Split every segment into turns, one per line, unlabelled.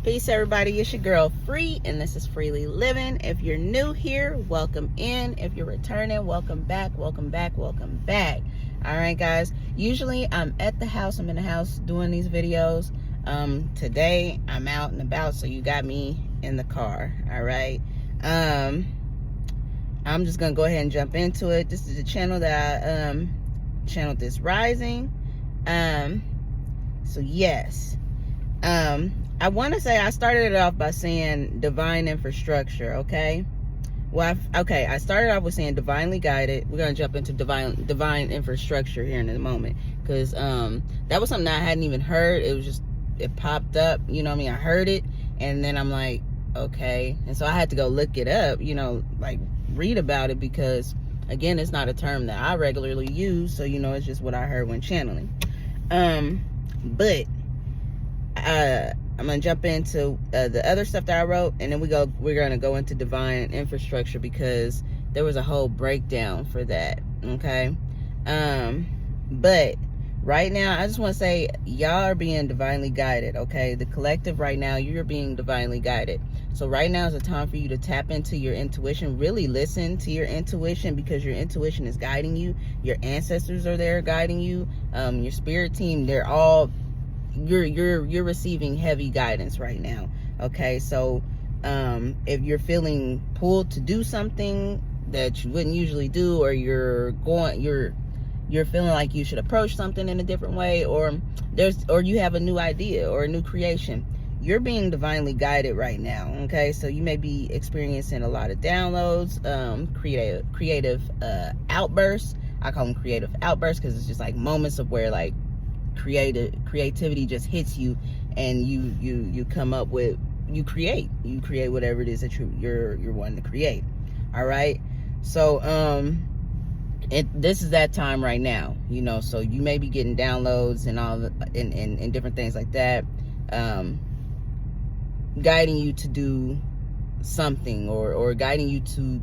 Peace, everybody. It's your girl Free, and this is Freely Living. If you're new here, welcome in. If you're returning, welcome back, welcome back, welcome back. All right, guys. Usually I'm at the house. I'm in the house doing these videos. Today I'm out and about, so you got me in the car. All right. I'm just gonna go ahead and jump into it. This is the channel that I channeled this rising. So yes. I want to say I started it off by saying divine infrastructure, okay? Well, I started off with saying divinely guided. We're going to jump into divine infrastructure here in a moment, because that was something I hadn't even heard. It was just, it popped up, you know what I mean? I heard it, and then I'm like, okay. And so I had to go look it up, you know, like read about it, because again, it's not a term that I regularly use, so you know, it's just what I heard when channeling. But I'm gonna jump into the other stuff that I wrote, and then we're gonna go into divine infrastructure, because there was a whole breakdown for that. Okay. But right now I just want to say y'all are being divinely guided. Okay, the collective right now, you're being divinely guided. So right now is a time for you to tap into your intuition. Really listen to your intuition, because your intuition is guiding you. Your ancestors are there guiding you. Your spirit team, they're all, you're receiving heavy guidance right now. Okay, so if you're feeling pulled to do something that you wouldn't usually do, or you're feeling like you should approach something in a different way, or you have a new idea or a new creation, you're being divinely guided right now. Okay, so you may be experiencing a lot of downloads, creative outbursts. I call them creative outbursts, because it's just like moments of where like creativity just hits you, and you come up with, you create whatever it is that you're wanting to create. All right, so this is that time right now, you know. So you may be getting downloads and all and different things like that, guiding you to do something, or guiding you to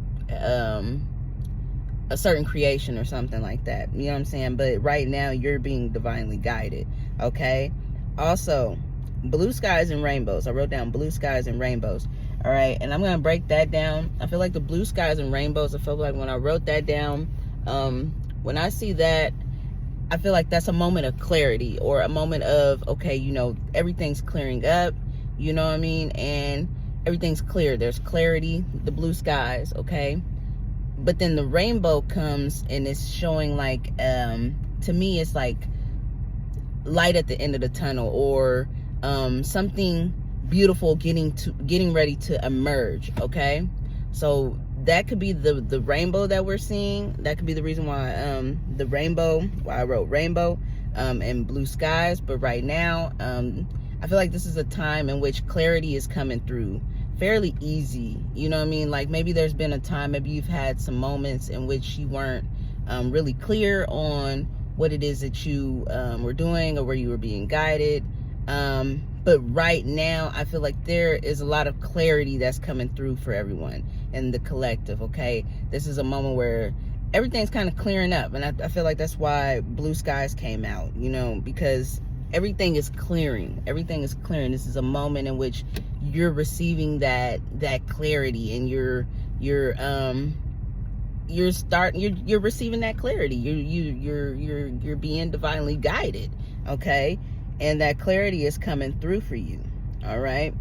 a certain creation or something like that, you know what I'm saying? But right now you're being divinely guided. Okay, also blue skies and rainbows. I wrote down blue skies and rainbows. All right, and I'm gonna break that down. I feel like the blue skies and rainbows, I feel like when I wrote that down, when I see that, I feel like that's a moment of clarity, or a moment of, okay, you know, everything's clearing up, you know what I mean? And everything's clear, there's clarity, the blue skies. Okay, but then the rainbow comes, and it's showing like, to me, it's like light at the end of the tunnel, or something beautiful getting ready to emerge. Okay, so that could be the rainbow that we're seeing. That could be the reason why why I wrote rainbow and blue skies. But right now, I feel like this is a time in which clarity is coming through fairly easy, you know what I mean? Like maybe there's been a time, maybe you've had some moments in which you weren't really clear on what it is that you were doing, or where you were being guided, but right now I feel like there is a lot of clarity that's coming through for everyone in the collective. Okay, this is a moment where everything's kind of clearing up, and I feel like that's why blue skies came out, you know, because everything is clearing. This is a moment in which you're receiving that clarity, and you're receiving that clarity. You're being divinely guided. Okay, and that clarity is coming through for you. All right.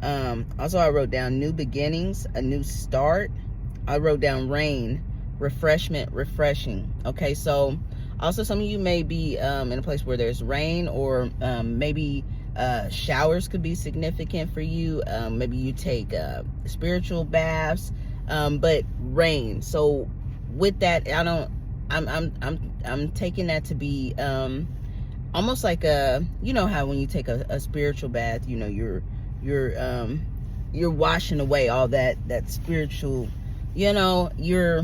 Also, I wrote down new beginnings, a new start. I wrote down rain, refreshment, refreshing. Okay, so also some of you may be in a place where there's rain, or maybe showers could be significant for you. Maybe you take spiritual baths, but rain. So with that, I'm taking that to be almost like you know how when you take a spiritual bath, you know, you're washing away all that spiritual, you know, you're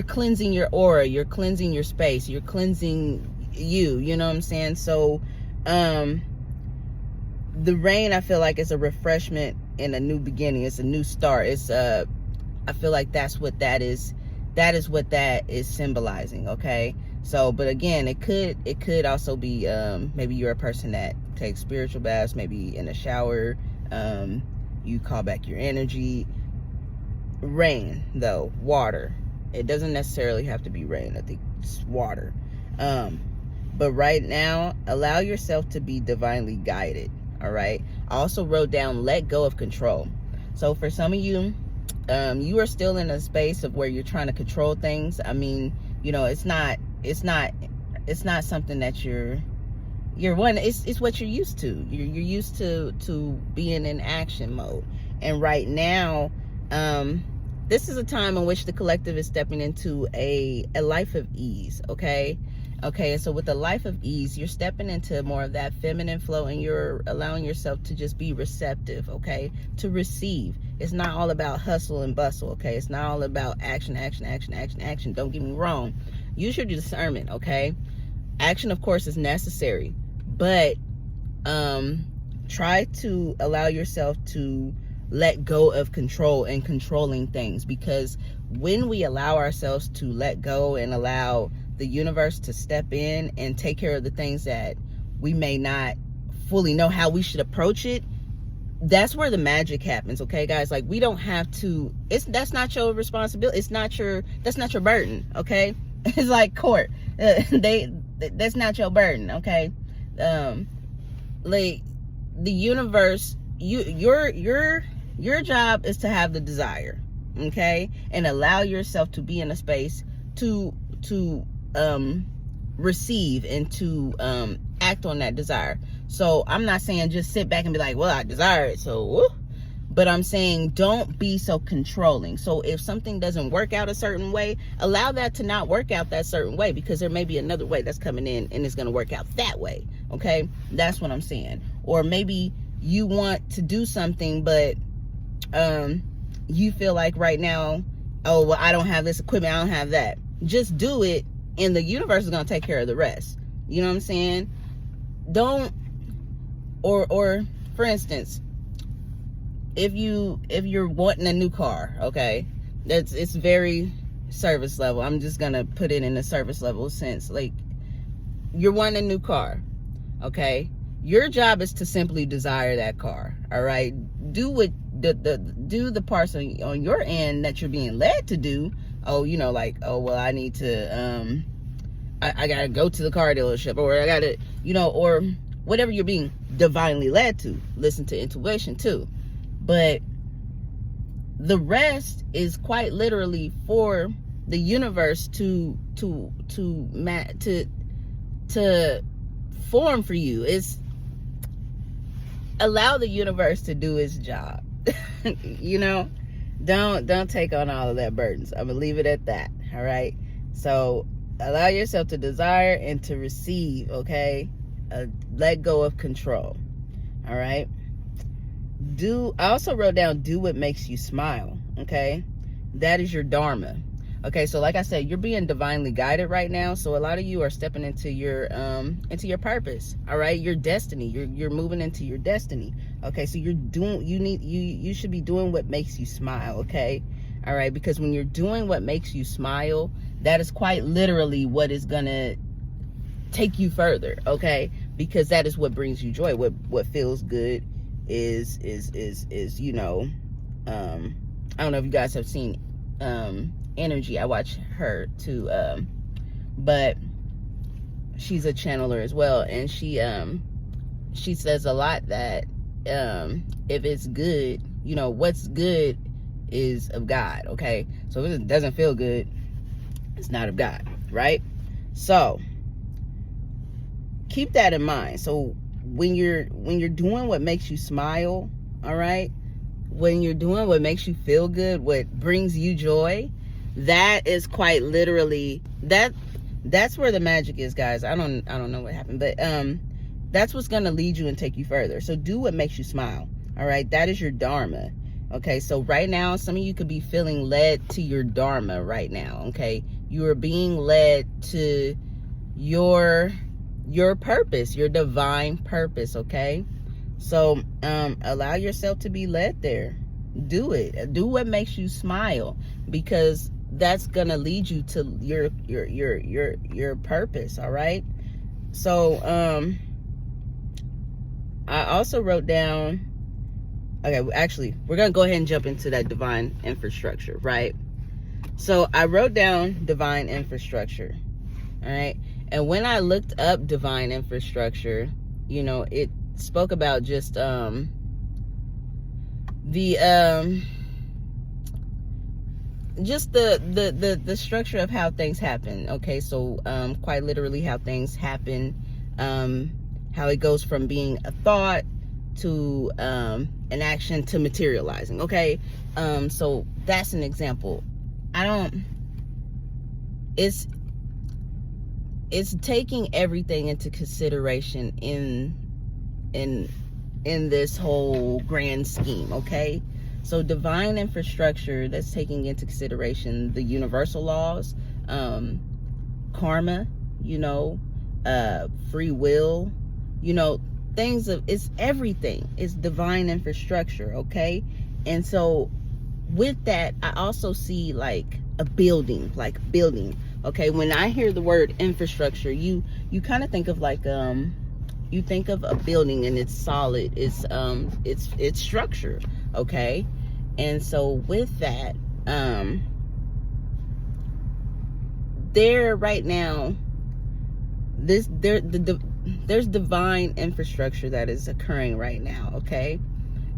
cleansing your aura, you're cleansing your space, you're cleansing you know what I'm saying? So the rain, I feel like it's a refreshment and a new beginning. It's a new start. It's I feel like that's what that is. That is what that is symbolizing. Okay, so but again, it could also be maybe you're a person that takes spiritual baths, maybe in a shower, You call back your energy. Rain, though, water. It doesn't necessarily have to be rain. I think it's water. But right now, allow yourself to be divinely guided. All right. I also wrote down, let go of control. So for some of you, you are still in a space of where you're trying to control things. I mean, you know, it's not something that you're one. It's what you're used to. You're used to being in action mode. And right now, this is a time in which the collective is stepping into a life of ease. Okay, so with a life of ease, you're stepping into more of that feminine flow, and you're allowing yourself to just be receptive, okay, to receive. It's not all about hustle and bustle, okay? It's not all about action. Don't get me wrong. Use your discernment, okay? Action, of course, is necessary, but try to allow yourself to let go of control and controlling things, because when we allow ourselves to let go and allow the universe to step in and take care of the things that we may not fully know how we should approach it, that's where the magic happens. Okay, guys, like, we don't have to, that's not your responsibility. That's not your burden. Okay. It's like court. That's not your burden. Okay. Like, the universe, your job is to have the desire, okay, and allow yourself to be in a space to receive and to act on that desire. So I'm not saying just sit back and be like, well, I desire it, so woo. But I'm saying don't be so controlling. So if something doesn't work out a certain way, allow that to not work out that certain way, because there may be another way that's coming in and it's going to work out that way. Okay, that's what I'm saying. Or maybe you want to do something, but you feel like right now, oh, well, I don't have this equipment, I don't have that. Just do it, and the universe is going to take care of the rest. You know what I'm saying? Don't, or for instance, if you're wanting a new car, okay, it's very service level. I'm just going to put it in a service level sense. Like, you're wanting a new car, okay? Your job is to simply desire that car. All right, do what do the parts on your end that you're being led to do. Oh, you know, like, oh, well, I need to I gotta go to the car dealership, or I gotta, you know, or whatever you're being divinely led to. Listen to intuition too, but the rest is quite literally for the universe to form for you. It's allow the universe to do its job. You know, don't take on all of that burdens. I'm gonna leave it at that. All right, so allow yourself to desire and to receive. Okay, let go of control. All right, I also wrote down, do what makes you smile. Okay, that is your dharma. Okay, so like I said, you're being divinely guided right now. So a lot of you are stepping into your purpose. All right, your destiny. You're moving into your destiny. Okay, so you should be doing what makes you smile. Okay, all right, because when you're doing what makes you smile, that is quite literally what is gonna take you further. Okay, because that is what brings you joy. What feels good is you know, I don't know if you guys have seen Energy. I watch her too, but she's a channeler as well, and she says a lot that if it's good, you know, what's good is of God. Okay, so if it doesn't feel good, it's not of God, right? So keep that in mind. So when you're doing what makes you smile, all right, when you're doing what makes you feel good, what brings you joy, that is quite literally that's where the magic is, guys. I don't know what happened, but that's what's going to lead you and take you further. So do what makes you smile. All right, that is your dharma. Okay, so right now some of you could be feeling led to your dharma right now. Okay, you are being led to your purpose, your divine purpose. Okay, so allow yourself to be led there. Do it. Do what makes you smile, because that's gonna lead you to your purpose. All right, so I also wrote down Okay, actually, we're going to go ahead and jump into that divine infrastructure, right? So I wrote down divine infrastructure, all right? And when I looked up divine infrastructure, you know, it spoke about just the structure of how things happen. Okay, so quite literally how things happen, how it goes from being a thought to an action to materializing. Okay, so that's an example. It's taking everything into consideration in this whole grand scheme. Okay, so divine infrastructure, that's taking into consideration the universal laws, karma, you know, free will, you know, things of, it's everything. It's divine infrastructure. Okay, and so with that, I also see like a building, okay? When I hear the word infrastructure, you kind of think of like you think of a building, and it's solid, it's structured, okay? And so with that, there right now, there's divine infrastructure that is occurring right now, okay?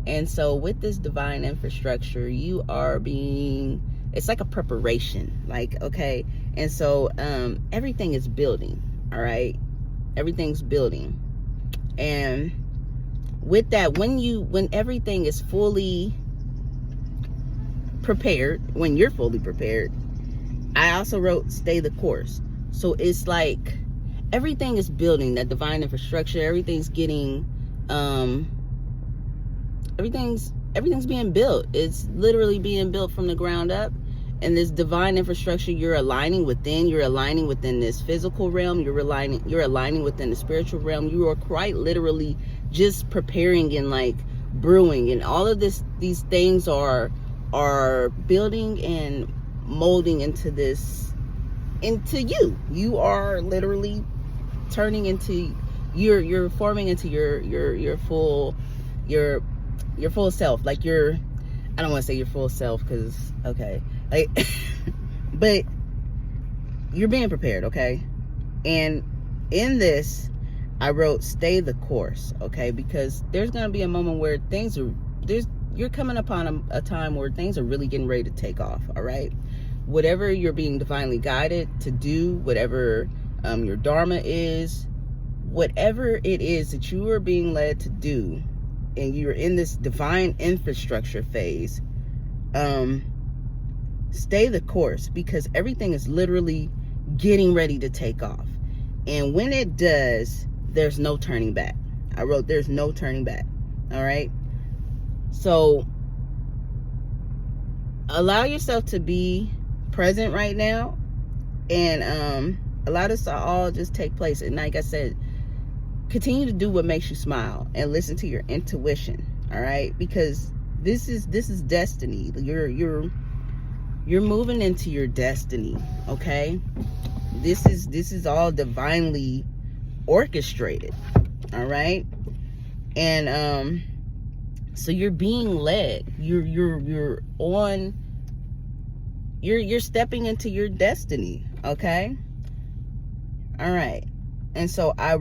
And so with this divine infrastructure, you are being, it's like a preparation, like, okay? And so everything is building, all right? Everything's building. And with that, when everything is fully prepared, when you're fully prepared, I also wrote stay the course. So it's like everything is building, that divine infrastructure, everything's getting everything's being built. It's literally being built from the ground up. And this divine infrastructure, you're aligning within this physical realm, you're aligning within the spiritual realm. You are quite literally just preparing and like brewing, and all of these things are building and molding into you are literally turning into, you're forming into your full self. Like I don't want to say your full self, because okay, like but you're being prepared, okay? And in this, I wrote stay the course, okay? Because there's gonna be a moment where you're coming upon a time where things are really getting ready to take off, all right? Whatever you're being divinely guided to do, whatever your dharma is, whatever it is that you are being led to do, and you're in this divine infrastructure phase, stay the course, because everything is literally getting ready to take off. And when it does, there's no turning back. I wrote there's no turning back. All right, so allow yourself to be present right now, and allow this to all just take place. And like I said, continue to do what makes you smile and listen to your intuition, all right? Because this is destiny. You're moving into your destiny, okay? This is all divinely orchestrated, all right? And so you're being led. You're stepping into your destiny, okay? All right. And so I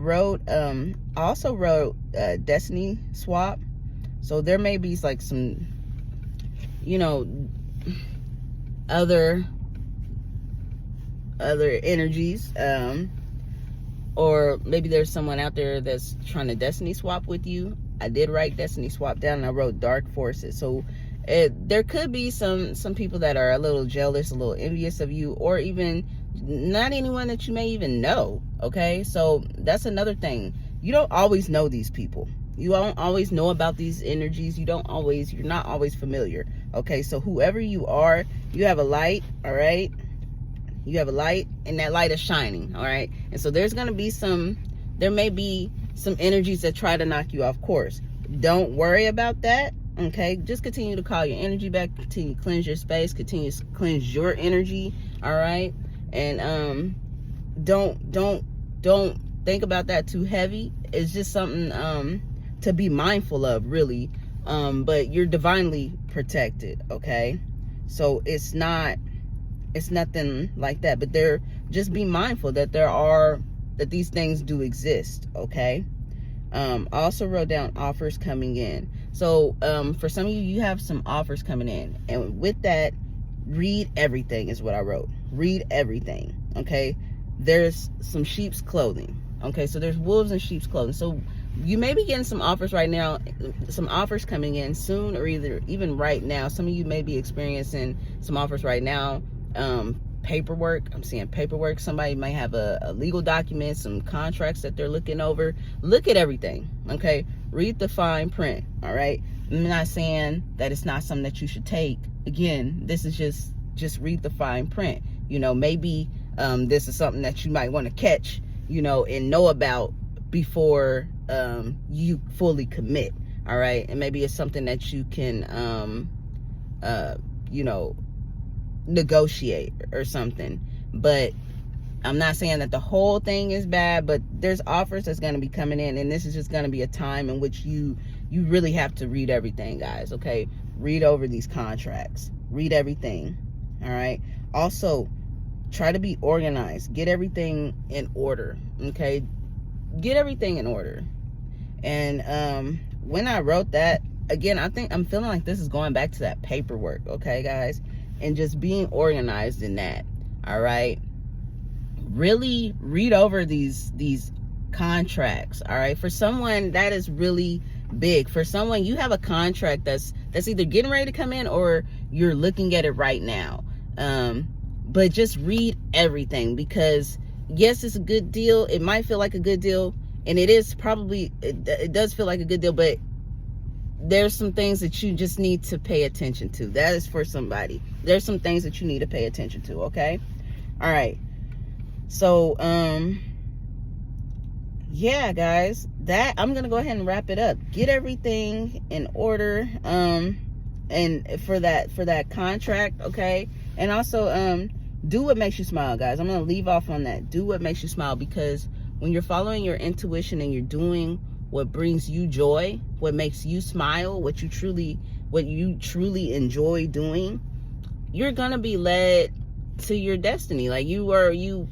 also wrote destiny swap. So there may be like some, you know, other energies, or maybe there's someone out there that's trying to destiny swap with you. I did write destiny swap down, and I wrote dark forces. So there could be some people that are a little jealous, a little envious of you, or even not anyone that you may even know, okay? So that's another thing. You don't always know these people. You don't always know about these energies. You're not always familiar, okay? So whoever you are, you have a light, all right? You have a light, and that light is shining, all right? And so there may be some energies that try to knock you off course. Don't worry about that, okay? Just continue to call your energy back, continue to cleanse your space, continue to cleanse your energy, all right? And don't think about that too heavy. It's just something to be mindful of, really, but you're divinely protected, okay? So it's nothing like that, but just be mindful that that these things do exist, okay? I also wrote down offers coming in. So for some of you, you have some offers coming in, and with that, read everything is what I wrote. Read everything, okay? There's some sheep's clothing, okay? So there's wolves in sheep's clothing. So you may be getting some offers right now, some offers coming in soon, or even right now. Some of you may be experiencing some offers right now. Paperwork, I'm seeing paperwork. Somebody might have a legal document, some contracts that they're looking over. Look at everything, okay? Read the fine print, all right? I'm not saying that it's not something that you should take. Again, this is just read the fine print. You know, maybe this is something that you might want to catch, you know, and know about before you fully commit, all right? And maybe it's something that you can you know, negotiate or something. But I'm not saying that the whole thing is bad, but there's offers that's going to be coming in, and this is just going to be a time in which you really have to read everything, guys, okay? Read over these contracts, read everything, all right? Also, try to be organized. Get everything in order, okay? Get everything in order. And when I wrote that, again, I'm feeling like this is going back to that paperwork, okay, guys? And just being organized in that, all right? Really read over these contracts, all right? For someone, that is really big. For someone, you have a contract that's either getting ready to come in or you're looking at it right now. But just read everything, because yes, it's a good deal. It might feel like a good deal, and it is probably, it does feel like a good deal, but there's some things that you just need to pay attention to. That is for somebody. There's some things that you need to pay attention to, okay? All right. So, yeah, guys, that I'm going to go ahead and wrap it up. Get everything in order. And for that contract, okay? And also, do what makes you smile, guys. I'm going to leave off on that. Do what makes you smile, because when you're following your intuition and you're doing what brings you joy, what makes you smile, what you truly enjoy doing, you're gonna be led to your destiny. Like you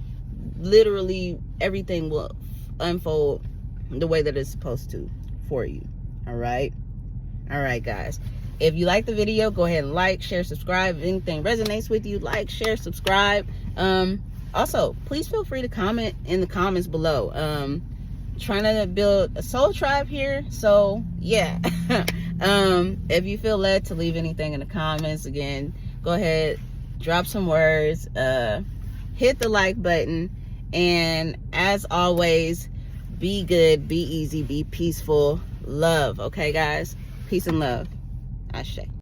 literally, everything will unfold the way that it's supposed to for you. All right, guys. If you like the video, go ahead and like, share, subscribe. If anything resonates with you, like, share, subscribe. Also, please feel free to comment in the comments below. Trying to build a soul tribe here, so yeah. If you feel led to leave anything in the comments, again, go ahead, drop some words, hit the like button, and as always, be good, be easy, be peaceful, love, okay, guys? Peace and love. Ashe.